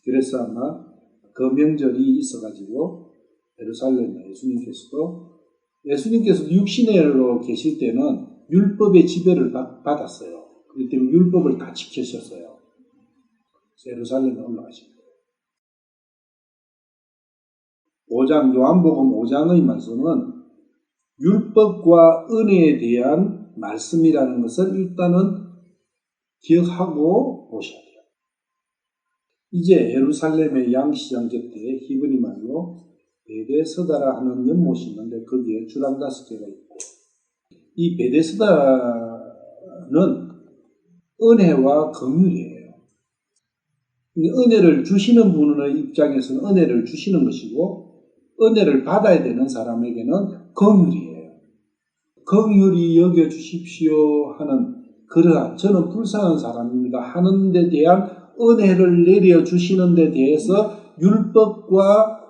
그래서 아마 그 명절이 있어가지고 예루살렘에 예수님께서 육신으로 계실 때는 율법의 지배를 받았어요. 그렇기 때문에 율법을 다 지키셨어요. 예루살렘에 올라가신 거예요. 5장, 요한복음 5장의 말씀은 율법과 은혜에 대한 말씀이라는 것을 일단은 기억하고 보셔야 돼요. 이제 예루살렘의 양시장 곁에 히브리 말로 베데스다라 하는 연못이 있는데 거기에 주당 5개가 있고, 이 베데스다는 은혜와 긍휼이에요. 은혜를 주시는 분의 입장에서는 은혜를 주시는 것이고, 은혜를 받아야 되는 사람에게는 긍휼이에요. 긍휼히 여겨주십시오 하는, 그러한 저는 불쌍한 사람입니다 하는 데 대한 은혜를 내려주시는 데 대해서 율법과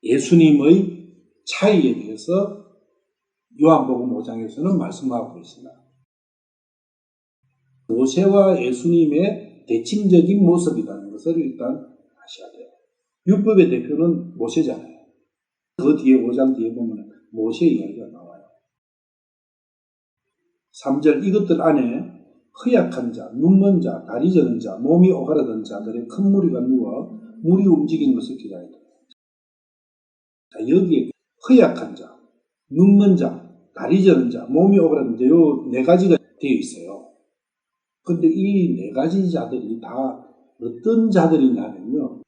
예수님의 차이에 대해서 요한복음 5장에서는 말씀하고 있습니다. 모세와 예수님의 대칭적인 모습이라는 것을 일단 아셔야 돼요. 율법의 대표는 모세잖아요. 그 뒤에 5장 뒤에 보면 모세 이야기가 나와요. 3절, 이것들 안에 허약한 자, 눈먼 자, 다리 저는 자, 몸이 오가라든 자들의 큰 무리가 누워 물이 움직이는 것을 기다린다. 자, 여기에 허약한 자, 눈먼 자, 다리 저는 자, 몸이 오가라든 자, 요 4가지가 되어 있어요. 근데 이 4가지 자들이 다 어떤 자들이냐면요.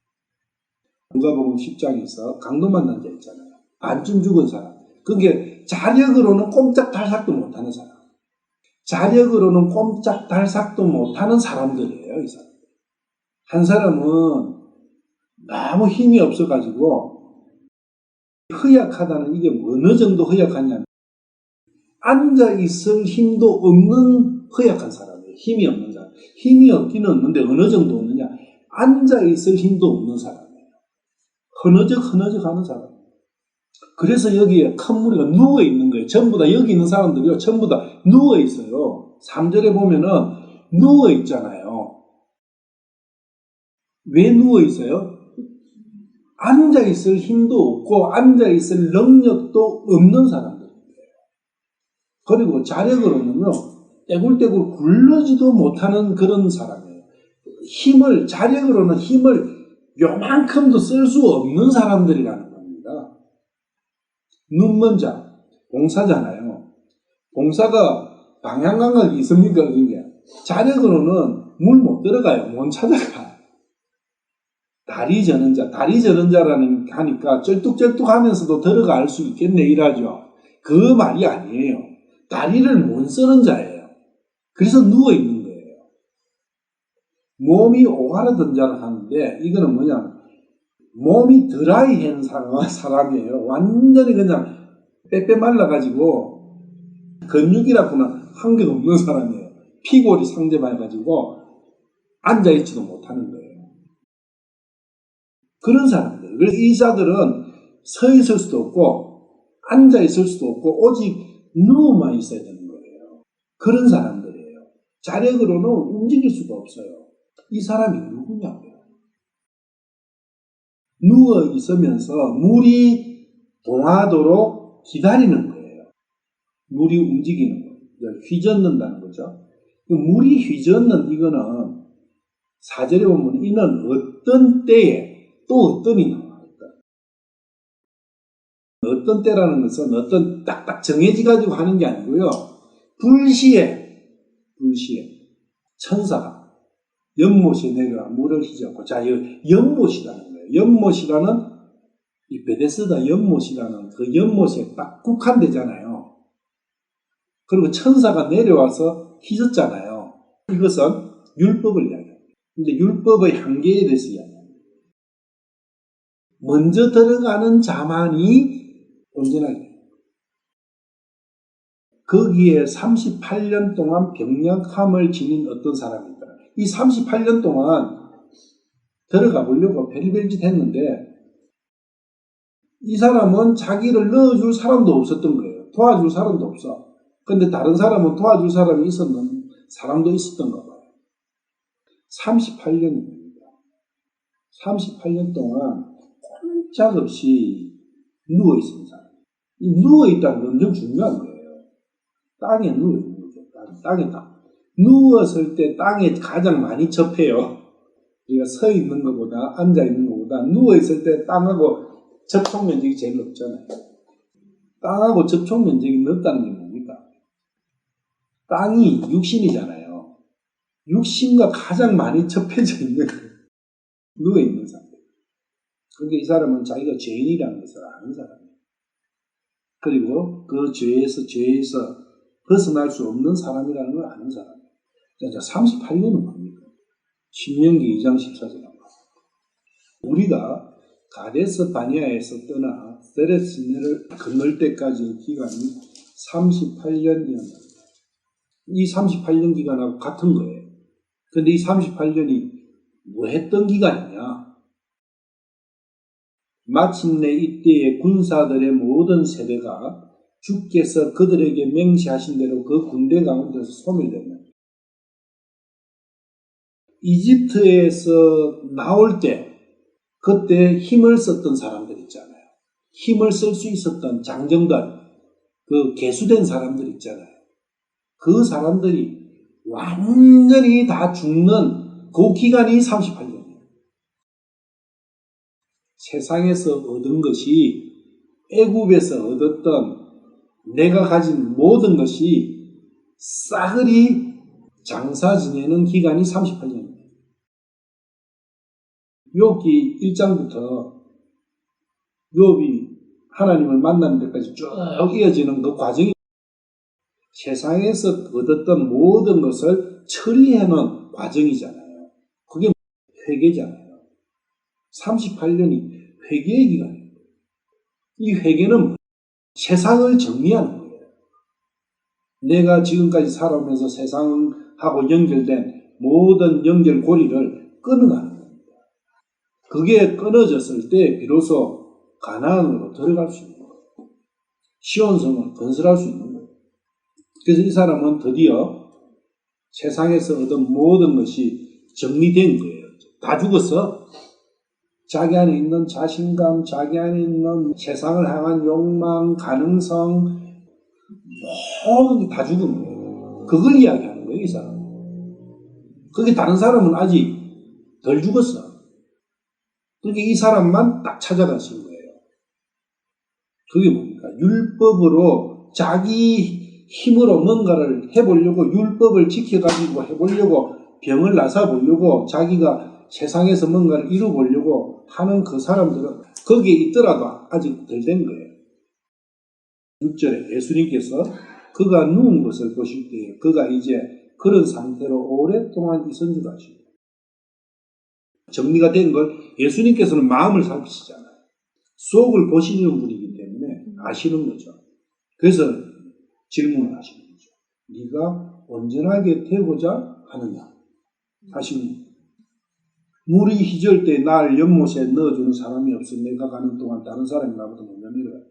누가복음 10장에서 강도 만난 자 있잖아요. 반쯤 죽은 사람. 그게 자력으로는 꼼짝달싹도 못하는 사람. 자력으로는 꼼짝달싹도 못하는 사람들이에요. 이 사람. 한 사람은 너무 힘이 없어가지고 허약하다는 이게 어느 정도 허약하냐면 앉아있을 힘도 없는 허약한 사람이에요. 힘이 없는 사람. 힘이 없기는 없는데 어느 정도 없느냐. 앉아있을 힘도 없는 사람이에요. 흐느적 하는 사람. 그래서 여기에 큰 무리가 누워있는 거예요. 전부 다 여기 있는 사람들이요. 전부 다 누워있어요. 3절에 보면은 누워있잖아요. 왜 누워있어요? 앉아있을 힘도 없고 앉아있을 능력도 없는 사람들이에요. 그리고 자력으로는요. 떼굴떼굴 굴러지도 못하는 그런 사람이에요. 자력으로는 힘을 요만큼도 쓸 수 없는 사람들이라는 겁니다. 눈먼 자, 봉사잖아요. 봉사가 방향감각이 있습니까? 그게 자력으로는 물 못 들어가요. 못 찾아가. 다리 저는 자라는 하니까 쩔뚝쩔뚝하면서도 들어갈 수 있겠네 이라죠. 그 말이 아니에요. 다리를 못 쓰는 자예요. 그래서 누워 있는 거예요. 몸이 오가라든 자를 하는데 이거는 뭐냐? 몸이 드라이한 사람이에요. 완전히 그냥 빼빼 말라가지고 근육이라고는 한 게 없는 사람이에요. 피골이 상대해가지고 앉아있지도 못하는 거예요. 그런 사람들. 그래서 의사들은 서 있을 수도 없고 앉아있을 수도 없고 오직 누워만 있어야 되는 거예요. 그런 사람들이에요. 자력으로는 움직일 수가 없어요. 이 사람이 누구냐고요. 누워 있으면서 물이 동하도록 기다리는 거예요. 물이 움직이는 거. 휘젓는다는 거죠. 물이 휘젓는 이거는 사절에 보면 이는 어떤 때에 또 어떤이 나와요. 어떤 때라는 것은 어떤 딱딱 정해지가지고 하는 게 아니고요. 불시에 천사가 연못에 내려와 물을 휘젓고, 자, 연못이라는 거예요. 연못이라는 이 베데스다 연못이라는 그 연못에 딱 국한되잖아요. 그리고 천사가 내려와서 휘젓잖아요. 이것은 율법을 이야기합니다. 근데 율법의 한계에 대해서 이야기합니다. 먼저 들어가는 자만이 온전하게. 거기에 38년 동안 병력함을 지닌 어떤 사람입니다. 이 38년 동안 들어가 보려고 별의별짓 했는데 이 사람은 자기를 넣어줄 사람도 없었던 거예요. 도와줄 사람도 없어. 근데 다른 사람은 도와줄 사람이 있었는 사람도 있었던가 봐요. 38년입니다. 38년 동안 꼼짝없이 누워있는 사람. 이 누워있다는 건 엄청 중요한 거예요. 땅에 누워있는 거죠. 땅에 딱. 누웠을 때 땅에 가장 많이 접해요. 우리가 서 있는 것보다 앉아 있는 것보다 누워있을 때 땅하고 접촉 면적이 제일 높잖아요. 땅하고 접촉 면적이 넓다는 게 뭡니까? 땅이 육신이잖아요. 육신과 가장 많이 접해져 있는 거예요. 누워있는 사람. 그러니까 이 사람은 자기가 죄인이라는 것을 아는 사람이에요. 그리고 그 죄에서 벗어날 수 없는 사람이라는 걸 아는 사람이에요. 자, 38년은 뭡니까? 신명기 2장 14절. 우리가 가데스 바니아에서 떠나 세레스네를 건널 때까지의 기간이 38년이었습니다. 이 38년 기간하고 같은 거예요. 그런데 이 38년이 뭐 했던 기간이냐? 마침내 이때의 군사들의 모든 세대가 주께서 그들에게 맹세하신 대로 그 군대 가운데서 소멸되면 이집트에서 나올 때 그때 힘을 썼던 사람들 있잖아요. 힘을 쓸 수 있었던 장정들, 그 개수된 사람들 있잖아요. 그 사람들이 완전히 다 죽는 그 기간이 38년이에요. 세상에서 얻은 것이 애굽에서 얻었던 내가 가진 모든 것이 싸그리 장사 지내는 기간이 38년입니다. 욥기 1장부터 욥이 하나님을 만나는 데까지 쭉 이어지는 그 과정이 세상에서 얻었던 모든 것을 처리해놓은 과정이잖아요. 그게 회개잖아요. 38년이 회개의 기간이에요. 이 회개는 세상을 정리하는 거예요. 내가 지금까지 살아오면서 세상하고 연결된 모든 연결고리를 끊어가는 겁니다. 그게 끊어졌을 때 비로소 가나안으로 들어갈 수 있는 거예요. 시온성을 건설할 수 있는 거예요. 그래서 이 사람은 드디어 세상에서 얻은 모든 것이 정리된 거예요. 다 죽었어. 자기 안에 있는 자신감, 자기 안에 있는 세상을 향한 욕망, 가능성, 모든 게 다 죽은 거예요. 그걸 이야기하는 거예요, 이 사람은. 그게 다른 사람은 아직 덜 죽었어. 그러니까 이 사람만 딱 찾아가신 거예요. 그게 뭡니까? 율법으로 자기 힘으로 뭔가를 해보려고 율법을 지켜가지고 해보려고 병을 나서보려고 자기가 세상에서 뭔가를 이루어보려고 하는 그 사람들은 거기에 있더라도 아직 덜 된 거예요. 6절에 예수님께서 그가 누운 것을 보실 때에 그가 이제 그런 상태로 오랫동안 있은 줄 아시고, 정리가 된 걸 예수님께서는 마음을 살피시잖아요. 속을 보시는 분이기 때문에 아시는 거죠. 그래서 질문을 하시는 거죠. 네가 온전하게 되고자 하느냐? 하시는 물이 희절 때 날 연못에 넣어주는 사람이 없어 내가 가는 동안 다른 사람이 나보다 먼저 내려요.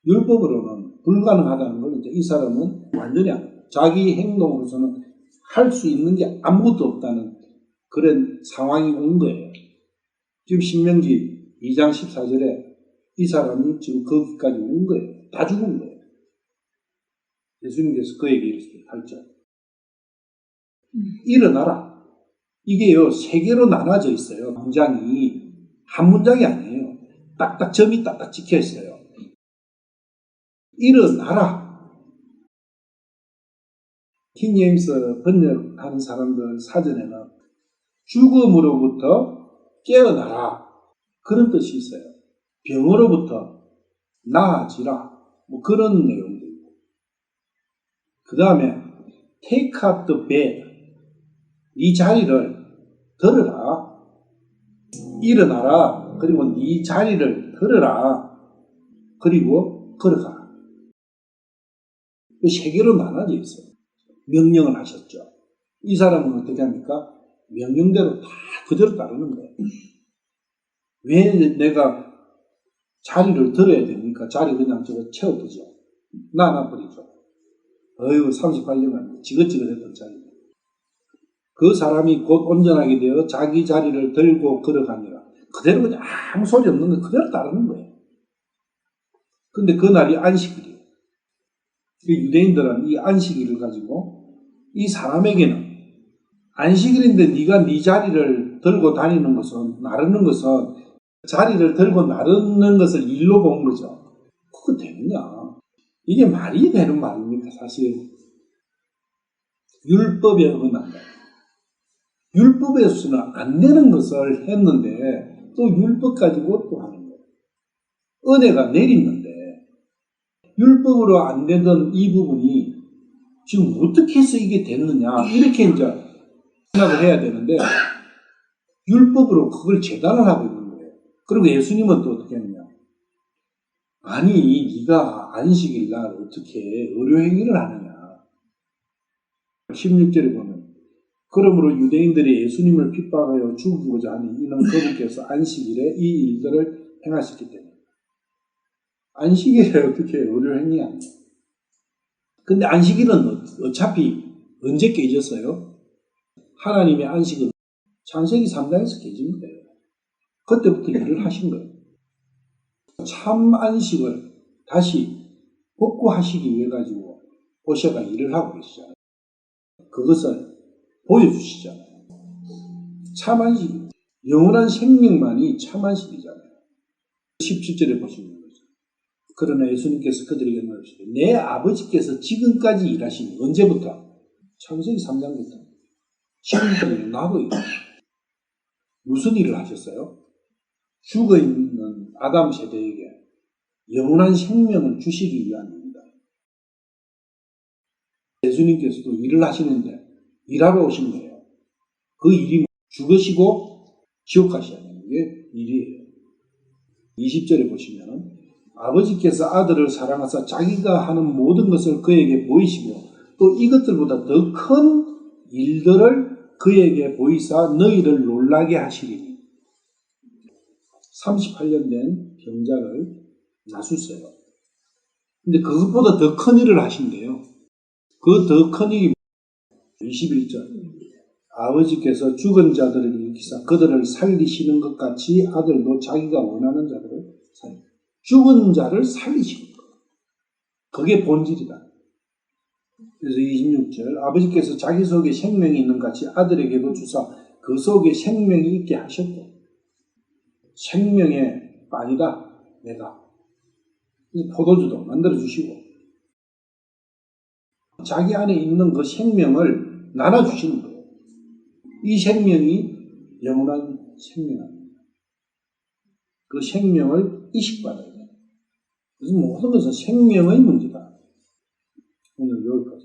율법으로는 불가능하다는 걸 이제 이 사람은 완전히 자기 행동으로서는 할 수 있는 게 아무것도 없다는 그런 상황이 온 거예요. 지금 신명기 2장 14절에 이 사람이 지금 거기까지 온 거예요. 다 죽은 거예요. 예수님께서 그에게 이르시되 8절 일어나라. 이게요, 세 개로 나눠져 있어요. 문장이 한 문장이 아니에요. 딱딱 점이 딱딱 찍혀 있어요. 일어나라. 킹제임스 번역하는 사람들 사전에는 죽음으로부터 깨어나라. 그런 뜻이 있어요. 병으로부터 나아지라. 뭐 그런 내용도 있고. 그 다음에 take up the bed. 네 자리를 들어라. 일어나라. 그리고 네 자리를 들어라. 그리고 걸어가라. 그 세 개로 나눠져 있어요. 명령을 하셨죠. 이 사람은 어떻게 합니까? 명령대로 다 그대로 따르는 거예요. 왜 내가 자리를 들어야 됩니까? 자리 그냥 저거 채워두죠. 놔버리죠. 어휴, 38년간 지긋지긋했던 자리. 그 사람이 곧 온전하게 되어 자기 자리를 들고 걸어가니라. 그대로 그냥 아무 소리 없는 거 그대로 따르는 거예요. 근데 그날이 안식일이에요. 유대인들은 이 안식일을 가지고 이 사람에게는 안식일인데 네가 네 자리를 들고 다니는 것은, 나르는 것은 자리를 들고 나르는 것을 일로 본 거죠. 그거 되느냐? 이게 말이 되는 말입니까? 사실 율법에 어긋난다. 율법에서는 안 되는 것을 했는데 또 율법 가지고 또 하는 거예요. 은혜가 내리는데 율법으로 안 되던 이 부분이 지금 어떻게 해서 이게 됐느냐, 이렇게 이제 생각을 해야 되는데 율법으로 그걸 재단을 하고 있는 거예요. 그리고 예수님은 또 어떻게 했느냐? 아니, 네가 안식일 날 어떻게 의료행위를 하느냐? 16절에 보면 그러므로 유대인들이 예수님을 핍박하여 죽이고자 하니 이는 그분께서 안식일에 이 일들을 행하셨기 때문에. 안식일에 어떻게 의료행위 하냐? 근데 안식일은 어차피 언제 깨졌어요? 하나님의 안식은 창세기 3장에서 깨진 거예요. 그때부터 일을 하신 거예요. 참 안식을 다시 복구하시기 위해 가지고 오셔가 일을 하고 계시잖아요. 그것을 보여주시잖아요. 참 안식, 영원한 생명만이 참 안식이잖아요. 17절에 보시면 거죠. 그러나 예수님께서 그들에게 말하시되 내 아버지께서 지금까지 일하시니 언제부터? 창세기 3장부터 지금까지 나도 일을 무슨 일을 하셨어요? 죽어있는 아담 세대에게 영원한 생명을 주시기 위한 일이다. 예수님께서도 일을 하시는데 일하러 오신 거예요. 그 일이 죽으시고 지옥 가셔야 되는 게 일이에요. 20절에 보시면 아버지께서 아들을 사랑하사 자기가 하는 모든 것을 그에게 보이시고 또 이것들보다 더 큰 일들을 그에게 보이사 너희를 놀라게 하시리니 38년 된 병자를 나수세요. 근데 그것보다 더 큰 일을 하신대요. 그 더 큰 일이 21절 아버지께서 죽은 자들을 일으키사 그들을 살리시는 것 같이 아들도 자기가 원하는 자들을 죽은 자를 살리시는 것. 그게 본질이다. 그래서 26절 아버지께서 자기 속에 생명이 있는 같이 아들에게도 주사 그 속에 생명이 있게 하셨고 생명의 빵이다 내가. 포도주도 만들어주시고 자기 안에 있는 그 생명을 나눠주시는 거예요. 이 생명이 영원한 생명입니다. 그 생명을 이식받아야 돼요. 그래서 모든 것은 생명의 문제다. 오늘 여기까지.